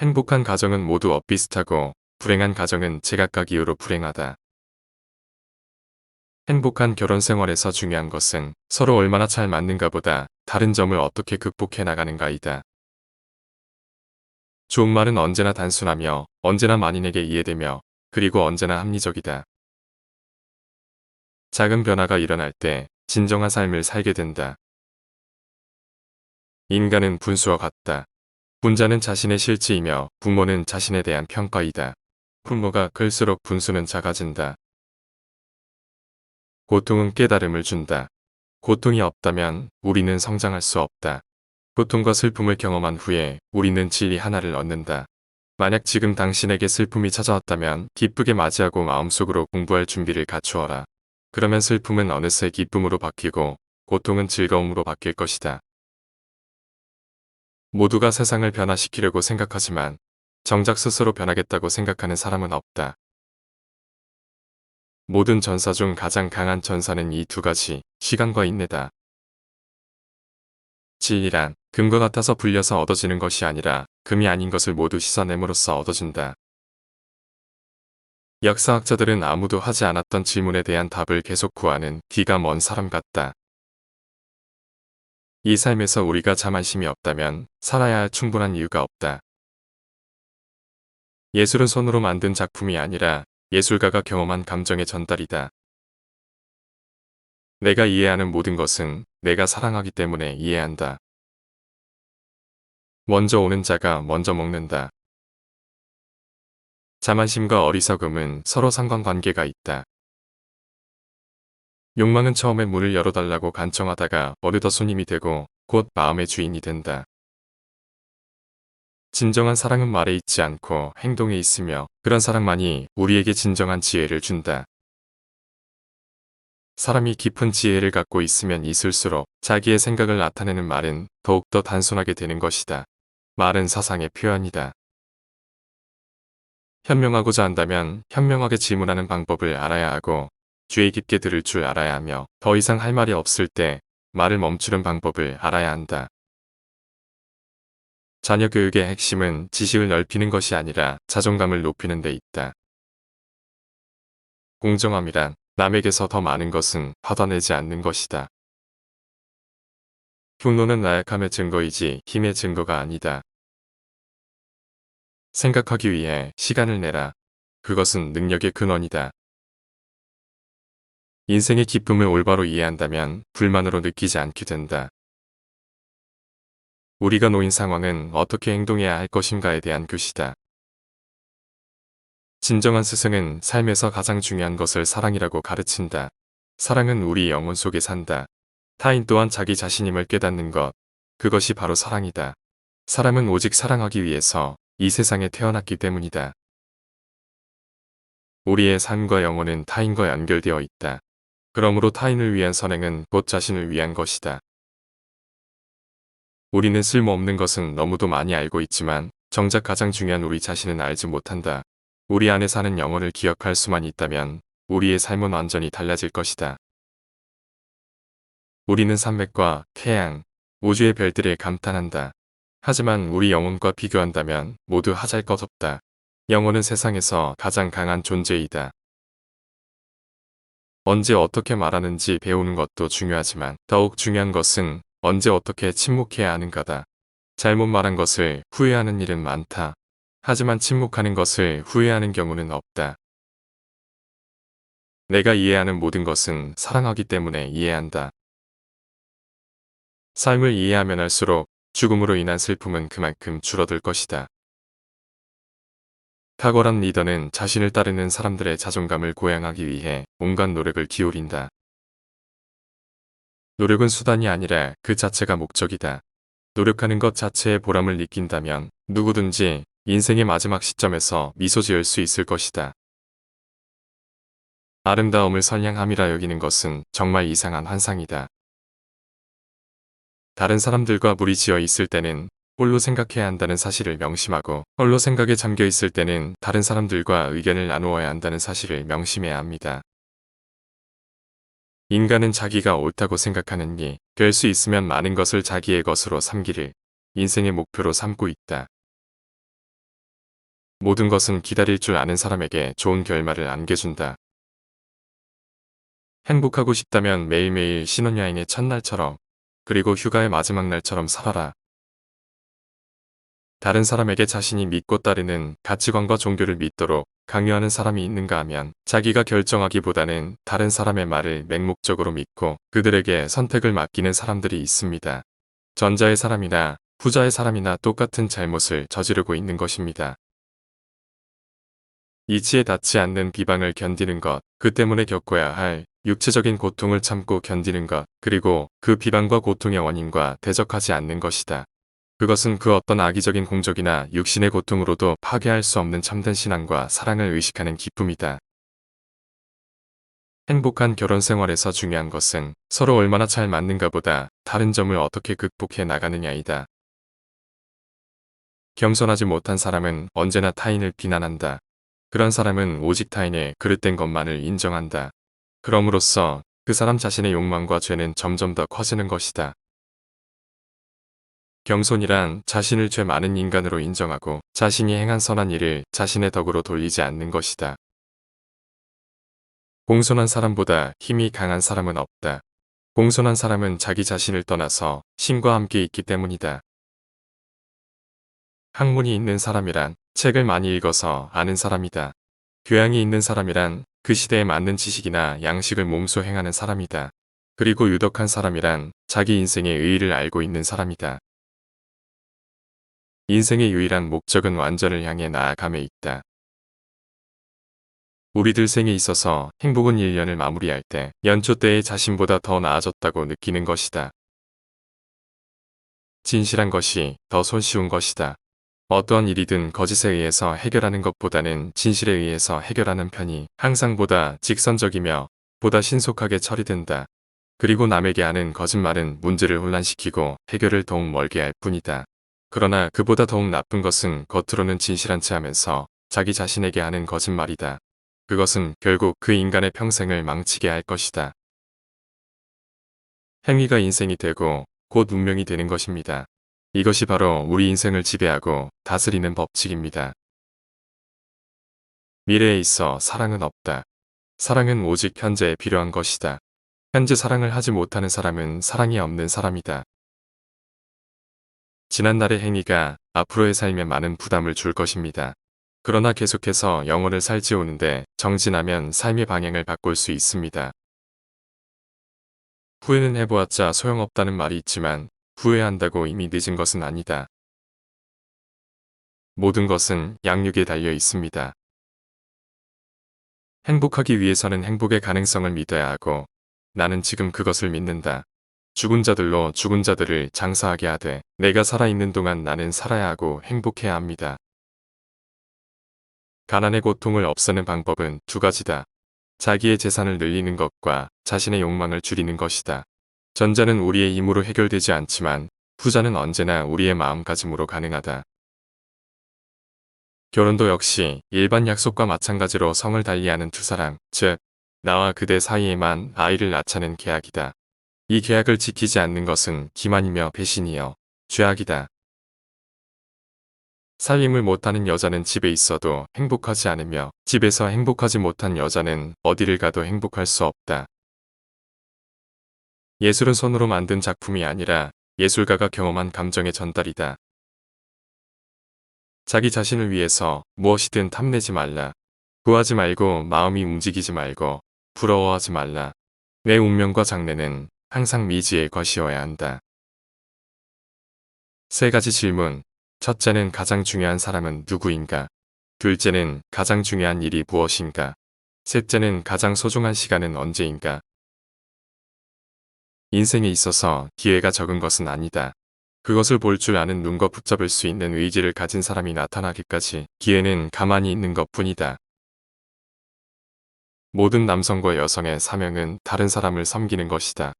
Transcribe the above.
행복한 가정은 모두 엇비슷하고 불행한 가정은 제각각 이유로 불행하다. 행복한 결혼 생활에서 중요한 것은 서로 얼마나 잘 맞는가 보다 다른 점을 어떻게 극복해 나가는가이다. 좋은 말은 언제나 단순하며 언제나 만인에게 이해되며 그리고 언제나 합리적이다. 작은 변화가 일어날 때 진정한 삶을 살게 된다. 인간은 분수와 같다. 분자는 자신의 실체이며 부모는 자신에 대한 평가이다. 부모가 클수록 분수는 작아진다. 고통은 깨달음을 준다. 고통이 없다면 우리는 성장할 수 없다. 고통과 슬픔을 경험한 후에 우리는 진리 하나를 얻는다. 만약 지금 당신에게 슬픔이 찾아왔다면 기쁘게 맞이하고 마음속으로 공부할 준비를 갖추어라. 그러면 슬픔은 어느새 기쁨으로 바뀌고 고통은 즐거움으로 바뀔 것이다. 모두가 세상을 변화시키려고 생각하지만 정작 스스로 변하겠다고 생각하는 사람은 없다. 모든 전사 중 가장 강한 전사는 이 두 가지, 시간과 인내다. 진리란 금과 같아서 불려서 얻어지는 것이 아니라 금이 아닌 것을 모두 씻어냄으로써 얻어진다. 역사학자들은 아무도 하지 않았던 질문에 대한 답을 계속 구하는 귀가 먼 사람 같다. 이 삶에서 우리가 자만심이 없다면 살아야 할 충분한 이유가 없다. 예술은 손으로 만든 작품이 아니라 예술가가 경험한 감정의 전달이다. 내가 이해하는 모든 것은 내가 사랑하기 때문에 이해한다. 먼저 오는 자가 먼저 먹는다. 자만심과 어리석음은 서로 상관관계가 있다. 욕망은 처음에 문을 열어달라고 간청하다가 어느덧 손님이 되고 곧 마음의 주인이 된다. 진정한 사랑은 말에 있지 않고 행동에 있으며 그런 사랑만이 우리에게 진정한 지혜를 준다. 사람이 깊은 지혜를 갖고 있으면 있을수록 자기의 생각을 나타내는 말은 더욱더 단순하게 되는 것이다. 말은 사상의 표현이다. 현명하고자 한다면 현명하게 질문하는 방법을 알아야 하고 주의 깊게 들을 줄 알아야 하며 더 이상 할 말이 없을 때 말을 멈추는 방법을 알아야 한다. 자녀 교육의 핵심은 지식을 넓히는 것이 아니라 자존감을 높이는 데 있다. 공정함이란 남에게서 더 많은 것은 받아내지 않는 것이다. 분노는 나약함의 증거이지 힘의 증거가 아니다. 생각하기 위해 시간을 내라. 그것은 능력의 근원이다. 인생의 기쁨을 올바로 이해한다면 불만으로 느끼지 않게 된다. 우리가 놓인 상황은 어떻게 행동해야 할 것인가에 대한 교시다. 진정한 스승은 삶에서 가장 중요한 것을 사랑이라고 가르친다. 사랑은 우리 영혼 속에 산다. 타인 또한 자기 자신임을 깨닫는 것. 그것이 바로 사랑이다. 사람은 오직 사랑하기 위해서 이 세상에 태어났기 때문이다. 우리의 삶과 영혼은 타인과 연결되어 있다. 그러므로 타인을 위한 선행은 곧 자신을 위한 것이다. 우리는 쓸모없는 것은 너무도 많이 알고 있지만 정작 가장 중요한 우리 자신은 알지 못한다. 우리 안에 사는 영혼을 기억할 수만 있다면 우리의 삶은 완전히 달라질 것이다. 우리는 산맥과 태양, 우주의 별들에 감탄한다. 하지만 우리 영혼과 비교한다면 모두 하잘것없다. 영혼은 세상에서 가장 강한 존재이다. 언제 어떻게 말하는지 배우는 것도 중요하지만 더욱 중요한 것은 언제 어떻게 침묵해야 하는가다. 잘못 말한 것을 후회하는 일은 많다. 하지만 침묵하는 것을 후회하는 경우는 없다. 내가 이해하는 모든 것은 사랑하기 때문에 이해한다. 삶을 이해하면 할수록 죽음으로 인한 슬픔은 그만큼 줄어들 것이다. 탁월한 리더는 자신을 따르는 사람들의 자존감을 고양하기 위해 온갖 노력을 기울인다. 노력은 수단이 아니라 그 자체가 목적이다. 노력하는 것 자체에 보람을 느낀다면 누구든지 인생의 마지막 시점에서 미소 지을 수 있을 것이다. 아름다움을 선량함이라 여기는 것은 정말 이상한 환상이다. 다른 사람들과 무리지어 있을 때는 홀로 생각해야 한다는 사실을 명심하고 홀로 생각에 잠겨 있을 때는 다른 사람들과 의견을 나누어야 한다는 사실을 명심해야 합니다. 인간은 자기가 옳다고 생각하는 일, 될 수 있으면 많은 것을 자기의 것으로 삼기를 인생의 목표로 삼고 있다. 모든 것은 기다릴 줄 아는 사람에게 좋은 결말을 안겨준다. 행복하고 싶다면 매일매일 신혼여행의 첫날처럼, 그리고 휴가의 마지막 날처럼 살아라. 다른 사람에게 자신이 믿고 따르는 가치관과 종교를 믿도록 강요하는 사람이 있는가 하면 자기가 결정하기보다는 다른 사람의 말을 맹목적으로 믿고 그들에게 선택을 맡기는 사람들이 있습니다. 전자의 사람이나 후자의 사람이나 똑같은 잘못을 저지르고 있는 것입니다. 이치에 닿지 않는 비방을 견디는 것, 그 때문에 겪어야 할 육체적인 고통을 참고 견디는 것, 그리고 그 비방과 고통의 원인과 대적하지 않는 것이다. 그것은 그 어떤 악의적인 공적이나 육신의 고통으로도 파괴할 수 없는 참된 신앙과 사랑을 의식하는 기쁨이다. 행복한 결혼 생활에서 중요한 것은 서로 얼마나 잘 맞는가보다 다른 점을 어떻게 극복해 나가느냐이다. 겸손하지 못한 사람은 언제나 타인을 비난한다. 그런 사람은 오직 타인의 그릇된 것만을 인정한다. 그럼으로써 그 사람 자신의 욕망과 죄는 점점 더 커지는 것이다. 겸손이란 자신을 죄 많은 인간으로 인정하고 자신이 행한 선한 일을 자신의 덕으로 돌리지 않는 것이다. 공손한 사람보다 힘이 강한 사람은 없다. 공손한 사람은 자기 자신을 떠나서 신과 함께 있기 때문이다. 학문이 있는 사람이란 책을 많이 읽어서 아는 사람이다. 교양이 있는 사람이란 그 시대에 맞는 지식이나 양식을 몸소 행하는 사람이다. 그리고 유덕한 사람이란 자기 인생의 의의를 알고 있는 사람이다. 인생의 유일한 목적은 완전을 향해 나아감에 있다. 우리들 생에 있어서 행복은 1년을 마무리할 때 연초 때의 자신보다 더 나아졌다고 느끼는 것이다. 진실한 것이 더 손쉬운 것이다. 어떠한 일이든 거짓에 의해서 해결하는 것보다는 진실에 의해서 해결하는 편이 항상 보다 직선적이며 보다 신속하게 처리된다. 그리고 남에게 하는 거짓말은 문제를 혼란시키고 해결을 더욱 멀게 할 뿐이다. 그러나 그보다 더욱 나쁜 것은 겉으로는 진실한 체 하면서 자기 자신에게 하는 거짓말이다. 그것은 결국 그 인간의 평생을 망치게 할 것이다. 행위가 인생이 되고 곧 운명이 되는 것입니다. 이것이 바로 우리 인생을 지배하고 다스리는 법칙입니다. 미래에 있어 사랑은 없다. 사랑은 오직 현재에 필요한 것이다. 현재 사랑을 하지 못하는 사람은 사랑이 없는 사람이다. 지난날의 행위가 앞으로의 삶에 많은 부담을 줄 것입니다. 그러나 계속해서 영혼을 살찌우는데 정진하면 삶의 방향을 바꿀 수 있습니다. 후회는 해보았자 소용없다는 말이 있지만 후회한다고 이미 늦은 것은 아니다. 모든 것은 양육에 달려 있습니다. 행복하기 위해서는 행복의 가능성을 믿어야 하고 나는 지금 그것을 믿는다. 죽은 자들로 죽은 자들을 장사하게 하되 내가 살아있는 동안 나는 살아야 하고 행복해야 합니다. 가난의 고통을 없애는 방법은 두 가지다. 자기의 재산을 늘리는 것과 자신의 욕망을 줄이는 것이다. 전자는 우리의 힘으로 해결되지 않지만 후자는 언제나 우리의 마음가짐으로 가능하다. 결혼도 역시 일반 약속과 마찬가지로 성을 달리하는 두 사람, 즉 나와 그대 사이에만 아이를 낳자는 계약이다. 이 계약을 지키지 않는 것은 기만이며 배신이여 죄악이다. 살림을 못하는 여자는 집에 있어도 행복하지 않으며 집에서 행복하지 못한 여자는 어디를 가도 행복할 수 없다. 예술은 손으로 만든 작품이 아니라 예술가가 경험한 감정의 전달이다. 자기 자신을 위해서 무엇이든 탐내지 말라. 구하지 말고 마음이 움직이지 말고 부러워하지 말라. 내 운명과 장래는 항상 미지의 것이어야 한다. 세 가지 질문. 첫째는 가장 중요한 사람은 누구인가? 둘째는 가장 중요한 일이 무엇인가? 셋째는 가장 소중한 시간은 언제인가? 인생에 있어서 기회가 적은 것은 아니다. 그것을 볼 줄 아는 눈과 붙잡을 수 있는 의지를 가진 사람이 나타나기까지 기회는 가만히 있는 것뿐이다. 모든 남성과 여성의 사명은 다른 사람을 섬기는 것이다.